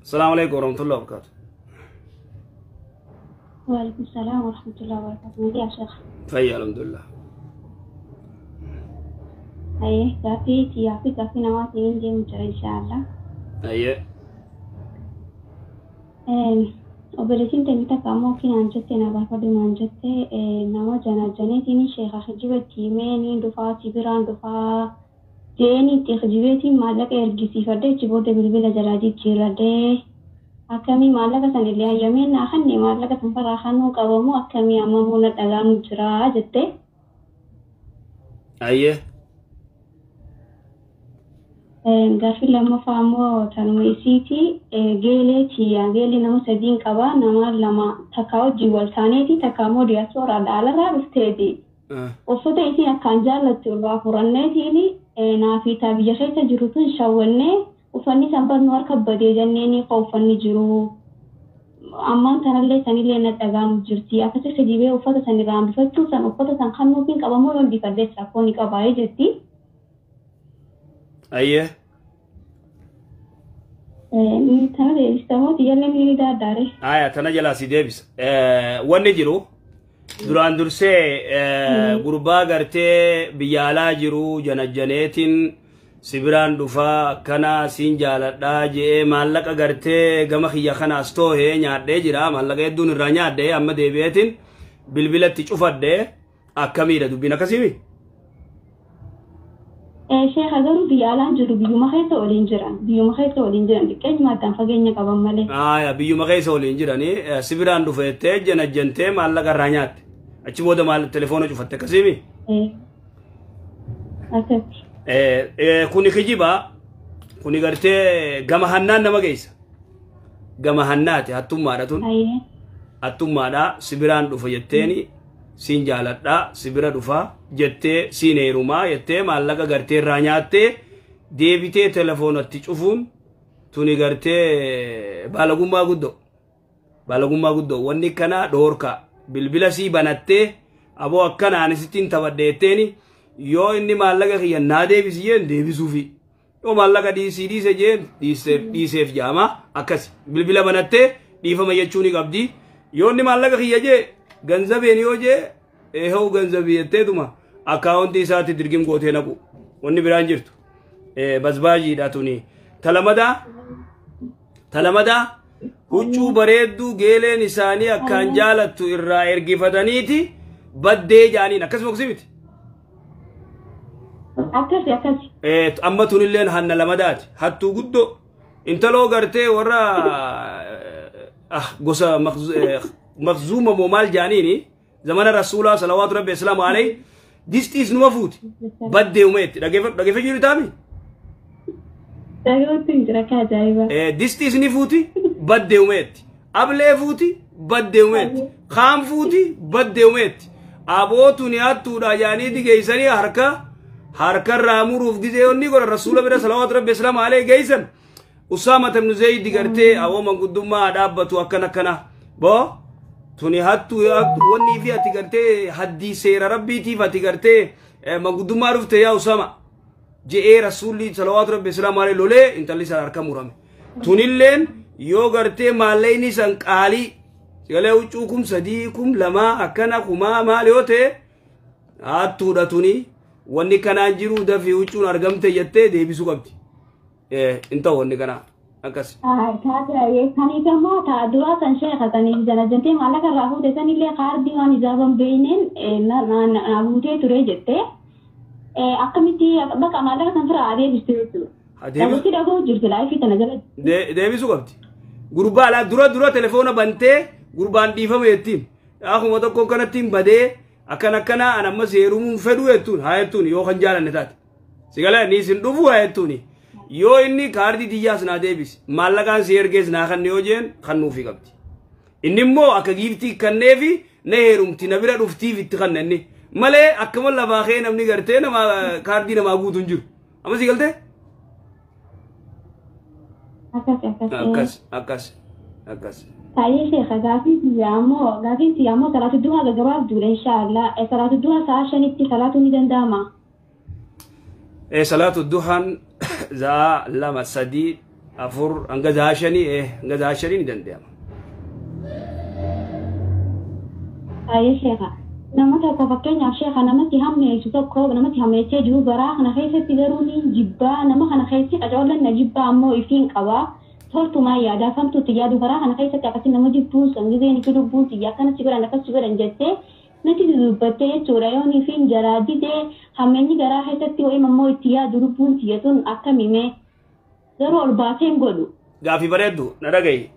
السلام عليكم ورحمة الله وبركاته. وعليكم السلام ورحمة الله وبركاته يا شيخ. فيا الحمد لله. أيه كافي نواتي عندي مجرى إن شاء الله. أيه. وبرسين تنتا كامو كنا أنجتة نبافة ما أنجتة نما جناتي شيخ خجيبة تيمين دفعة تبران دفعة جيني تخجيبتي مالك إرجسي فده تبود بالبلا جرادي تيرده أكمي مالك سنليا يمين أخني مالك سنفر أخنو كوامو أكمي أمامنا تلام جرا جتة. أيه. Gaaffii lammaffaa ammoo tanuma isiiti geelii nama sadiin qaba nama lama takka hojii wal taaneeti takka ammoo diyaaspoora alarraa dhufteeti. Uffata isiin akkaan jaallattu irraa furanneetiin naafi biyya keessa jirutu shawwannee uffanni sanbarnu harka badee jenneen qo uffanni jiru. Ammaan tanallee sanillee na dhagaanu jirti. Akkasii sadibee uffata sanirraa bifachuu san uffata san kannuufiin qabamoo yoon bifaddees rakkoon qabaayee jetti. أيه. تنا ديستموت يلا مين داري. تنا جلاسي ديبس. ونجرو. duraan dursee gurbaa gartee biyyaalaa jiru janajjaneetiin sibiraan dhufaa kana siin jaaladhaa jee maallaqa gartee gama kiyya kanaas toohee nyaadhee jira maallaqa hedduun irraa nyaadhee amma deebi'eetiin bilbilatti cufadhee akkamiidha dubbiin akkasimi. Sheekh agaruu biyyaalaan jiru biyyuma keessa waliin jiran dhiqqeenya maddaan fageenya qaban malee. Biyyuma keessa waliin jiranii sibiraan dhufeettee janajjantee maallaqa irraa nyaatte achi booda maal telefoona cufatte akkasimi. Akkatti. Kuni kijiba kuni gartee gama hannaan nama geessa gama hannaati hattummaadha tun hattummaadha sibiraan dhufa jetteeni siin jaaladha sibira dhufa jettee siin heerumaa jettee maallaqa gartee irraa nyaattee deebitee telefoonatti cufuun tuni gartee baalagummaa guddoo wanni kana dhoorka bilbila sii banattee aboo akkanaan sittiin taphadheetteeni yoo inni maallaqa kiyya naa deebisi jeen deebisuufi yoo maallaqa dhiise jeen dhiiseef jaama akkasi bilbila banattee dhiifama jechuun qabdi yoo inni maallaqa kiyya jee ganzabeen yoo jee eehoo ganzabii jetteetuma akkaawuntii isaatti dirgim gootee naqu wanni biraan jirtu basbaajiidha tuni talamadaa huccuu bareedduu geeleen isaanii akkaan jaalattu irraa ergifataniiti baddee jaaniin akkasuma kusimiti. Akkasi. Amma tunilleen hanna lamadaati hattuu guddoo intaloo gartee warra gosa mafzuuma moo maal jaaniini zamana rasuulaa salawaatu rabbi islaamu alayhi distiis numa fuuti baddee umeetti dhageeffachuu jiru taami. Distiis ni fuuti baddee umeetti ablee fuuti baddee umeetti kaam fuuti baddee umeetti abootuun hattuudha jaanii digeessanii harka raamuruuf gizeeyonni godha rasuula bira salawaatu rabbi islaamu alayhi geessan Usaama ibn Zayd gartee awoo manguddummaa dhaabbatu akkana boo tuni hattu wanni fi ati gartee haddii seera rabbiitiif ati gartee manguddummaa dhufte yaa Usaama je'ee rasuulli salawaatu rabbi islaamu alayhi lolee intalli san harka murame tunilleen yoo gartee maallayni san qaalii galee huccuu kum sadii kum lamaa akkana kumaa maal yoo ta'e hattuudha tuni wanni kanaan jiru dafii huccuun argamte jettee deebisuu qabdi inta wanni kana akkas. Kaniif ammoo ta'a duraa san sheekatanii janajjantee maallaqa irraa fuute sanillee kaardii waan ijaaban beeynen na fuutee ture jettee akkamitti bakka maallaqa san fira adeebiste jechuudha. Dabuutti dhagoo jirti laayifii tana jala. Deebisuu qabdi. Gurbaa alaa dura telefoona bantee gurbaan dhiifame jettiin akkuma tokko kanattiin badee akkana an amma seerumuun fedhu jettuun haa jettuun yoo kan jaalanne taate sigalee ni sin dhufu haa jettuuni yoo inni kaardii diyyaas naa deebisi maallaqaan si ergees naa kanne yoo jeen kannuufi qabdi inni immoo akka giiftii kanneefi na heerumti na bira dhuftiif itti kanna inni malee akkama lafaa kee namni gartee nama kaardii namaa guutuun jiru amma si galtee akkas. Tayyee sheekha gaafii siyaamoo salaatu duhaa gaggabaabduudha inshaallah salaatu duhaa sa'a shanitti salaatu ni danda'ama. Salaatu duhaan za'a lama sadii afur hanga zaashanii hanga zaashanii ni danda'ama. Ayi sheekha. Nama tokko fakkeenyaaf sheekha namatti hammeessu tokko namatti hammeessee jiru garaa kana keessatti garuu ni jibbaa nama kana keessi qacaawwan na jibbaa ammoo ifiin qabaa. Toltumaa yaadaa kamtuutti yaadu garaa kana keessatti akkasii nama jibbuun sangizeen itti lubbuun xiyyaa akkanatti godhan akkasii godhan jettee natti dubbattee jechuudha yoo ifiin jaraa didee hammeenyi garaa keessatti ho'i ammoo itti yaadu lubbuun xiyyatuun akka mimee garuu ol baasee hin godhu. Gaaffii bareeddu na dhagahi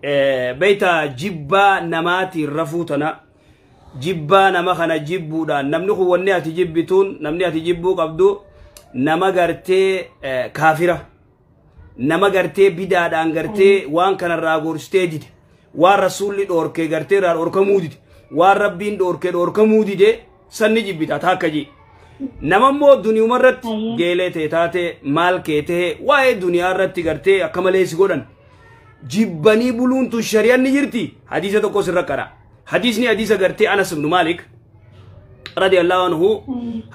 beeyta jibbaa namaatiin rafuu tana jibbaa nama kana jibbuudhaan namni kun wanni ati jibbituun namni ati jibbuu qabdu nama gartee kaafira. Nama gartee bidaadhaan gartee waan kanarraa gorstee dide waan rasuulli dhoorkee gartee irraa dhoorkamuu dide waan rabbiin dhoorkee dhoorkamuu dide sanni jibbita taakka jee nama immoo duniyuma irratti geelee ta'e taate maal kee ta'e waa'ee duniyaa irratti gartee akka malee si godhan jibbanii buluun tun shari'aan ni jirti hadiisa tokko sirra qara hadiisni hadiisa gartee Anas ibn Malik radiyallahu anhu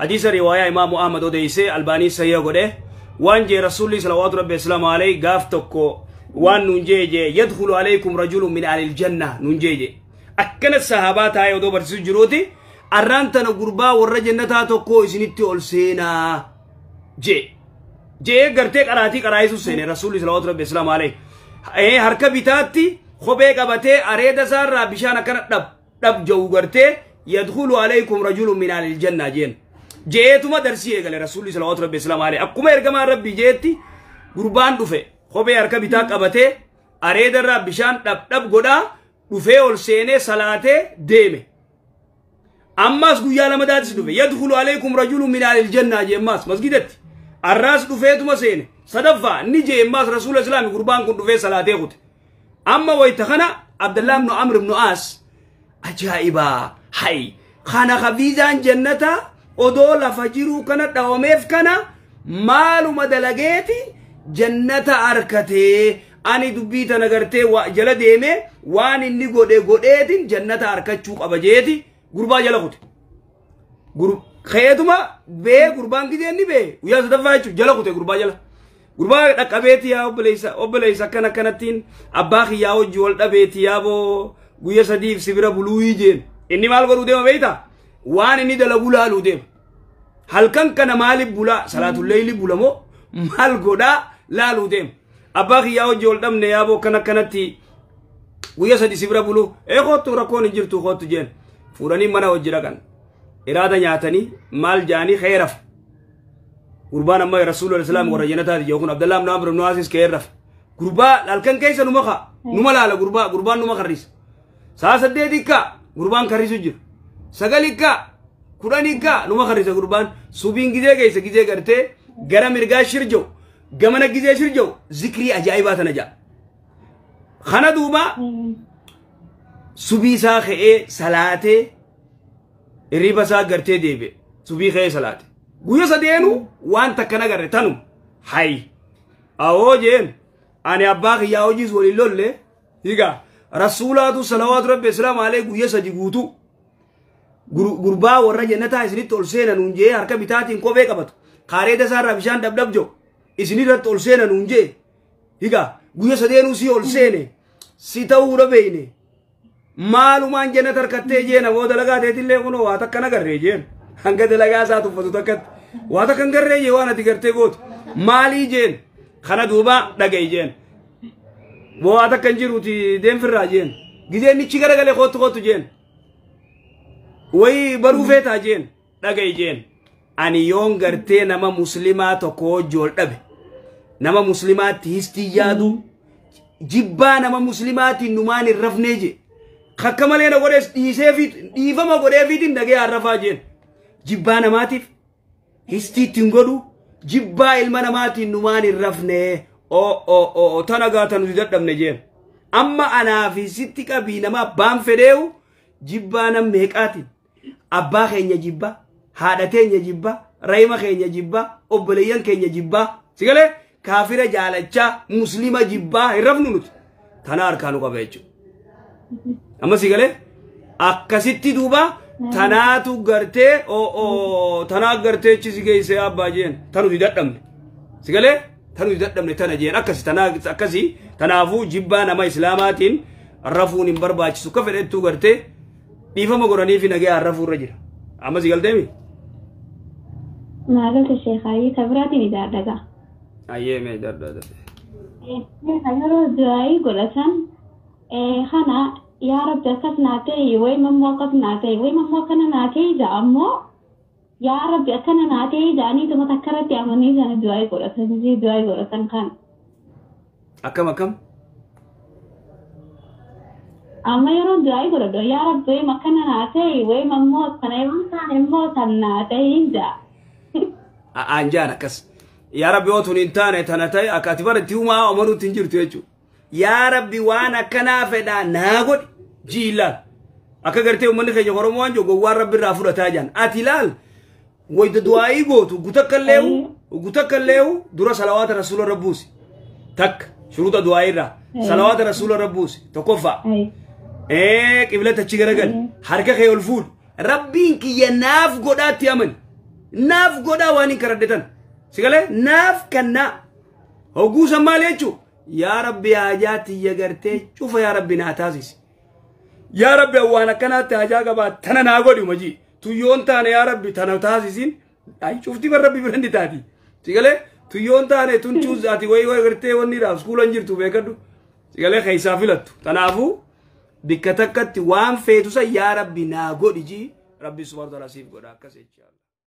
hadiisa riwaayaa Imaamu Ahmad odeessee Albaanii sahih godhe وان جي رسول الله صلى الله عليه وسلم عليه قافتكو وان ننجيجي يدخل عليكم رجل من أهل الجنة ننجيجي أكن الصحابات هاي ودو برسو جروتي أرانتنا قربا والرجنة تاتوكو إسنتي أولسينا جي قرتك أراتيك أرايسو سيني رسول الله صلى الله عليه وسلم عليه هركا بتاتي خبيك أبتي أريد سار بشانا كانت دب جو قرتي يدخل عليكم رجل من أهل الجنة جين جيتو ما درسيه قال رسول الله صلى الله عليه وسلم عليه أكو ما يرجع ربي جيتي قربان دفع خبي أركب بتاعك أبته أريد الرب بشان دب غدا دفع والسنة صلاة ديمه أما سقيا لما دادس دفع يدخل عليكم رجل من أهل الجنة جماس مسجدت الراس دفع توما سنة صدفة نيجي جماس رسول الله صلى الله عليه وسلم قربان كن دفع صلاة يخوت أما ويتخنا عبد الله بن عمرو بن عاص أجائبا هاي خانا خفيزان جنة odoo lafa jiru kana dhawameef kana maaluma dalageeti jannata arkatee ani dubbii tana gartee jala deeme waan inni godheetin jannata arkachuu qaba jeeti gurbaa jala kute khayetuma bee gurbaan gideenni bee guyyaa sadaffaa jechuun jala kute gurbaa jala gurbaa dhaqqabeeti yaa obboleessa akkana kanattiin abbaa kiyyaa hojii wal dhabeeti yaa boo guyyaa sadiif sibira buluu jeen inni maal godhuu deema beeyta وان اني دلغو لالو ديم هل كان كان مالي بولا صلاة الليل بولا مو مال غدا لالو ديم اباخي ياو جول دم نيابو كانتي ويا سدي سبرا بولو خوتو ركون جيرتو خوتو جين فوراني منا وجرا كان اراده نياتني مال جاني خيرف قربان ما رسول الله صلى الله عليه وسلم ورجنتا يكون عبد الله بن عمرو بن عاص كيرف قربا لالكن كيس نمخا نملا لا قربان نمخريس ساسديديكا قربان خريسو جير سغاليكا كورانيكا نما خريسا قربان سوبين غيزه غيسه غيزه غرتي غرا مرغا شرجو غمنا غيزه شرجو ذكري عجائبات نجا خنا دوبا سوبي سا خي صلاته ريبا سا غرتي ديبه سوبي خي صلاته غويا سدينو وان تكنا غرتانو هاي اوجين اني اباخ يا اوجيز ولي لوله يغا رسولات صلوات ربي السلام عليه غويا سجغوتو gurbaa warra jannataa isinitti ol seenan unjee harka bitaatiin kophee qabatu kaareeda isaarraa bishaan dabdab jo isinirratti ol seenan unjee higa guyya sadeenuu si ol seene si ta'uu dhabeeyne maalumaan jannata harkattee jeena boo dalagaa teetillee kunoo waa takka nagarree jeen hanga dalagaa isaa tuffatu takkatti waa takka nagarree jee waan ati gartee gootu maalii jeen kana duuba dhaga'i jeen boo waa takka hin jiruuti deemfirraa jeen gizeen nichi garagalee kootu jeen وي بروفيتا جين دغاي جين اني يون غرتي نما مسلمات كو جول دبه نما مسلمات هستيادو جيبا نما مسلمات نمان الرفنيجي خكمالينا غودس ديسيفيت ديفما غوديفيت دغاي عرفا جين جيبا نماتيف هستي تنغدو جيبا المنامات نمان الرفنه او تنغا تنوددم نجين اما انا في ستيكا بينما بام فديو جيبا نميقاتي أبا خينيا جيبا هادتين جيبا رايما خينيا جيبا أبليان خينيا جيبا سيقالي كافرة جالتشا مسلمة جيبا هرفنونوت تانا أركانو قبيجو أما سيقالي أكاسيتي دوبا تاناتو غرتي تانا غرتي چيزي گيسي أبا جين تانو دي داتم سيقالي tanu dadhabne tana jeen akkasi tanaafu jibbaa nama islaamaatiin arrafuun hin barbaachisu ka fedhettuu gartee dhiifama godhanii fi nagee arrafuu irra jira amma si galteemi maagalta sheekaayi kabiraatiin idaadhaga ayyee mee dadhadha yeroo du'aayi godhatan kana yaa rabbi akkas naatee way mammoo akkas naatee way mammoo akkana naatee ija ammoo yaa rabbi akkana naatee ijaanii tuma takkarratti amanii sana du'aayi godhatan kan akkam amma yeroo du'aayi godhadho yaa rabbi way makkana naatee way mammoo akkana waan taane immoo san naatee ija anjaan akkas yaa rabbi otun hin taane tana ta'e akka ati baratti humaa amanuutti hin jirtu jechuudha yaa rabbi waan akkanaa fedhaa naa godhi jiilaal akka gartee uummanni keenya Oromoo waan jogo waan rabbi irraa fudhataa jiran ati ilaal wayda du'aayii gootu gutakkalleehu dura salawaata rasuula rabbuusi takka shuruuta du'aayii irraa salawaata rasuula rabbuusi tokkoffaa qiblata achi garagal harka kee ol fuudh rabbiin kiyya naaf godhaatti amani naaf godhaa waan hin karaddetan sigale naaf kannaa hoguusa maal jechuu yaa rabbi haajaatti yagartee cufa yaa rabbi naa taasisi yaa rabbi waan akkanaatti haajaa qabaa tana naa godhi majii tuyyoon taane yaa rabbi tana taasisin ay cufti bar rabbi birandi taati sigale tuyyoon taane tun cuuzaati way gartee wanni raaf skuulan jirtu beekadhu sigale keeysaa filattu tanaafu bikka takkatti waan feetusa yaa rabbi naa godhi jii rabbi subhaanahu wa ta'aala siif godha akkas jechuudha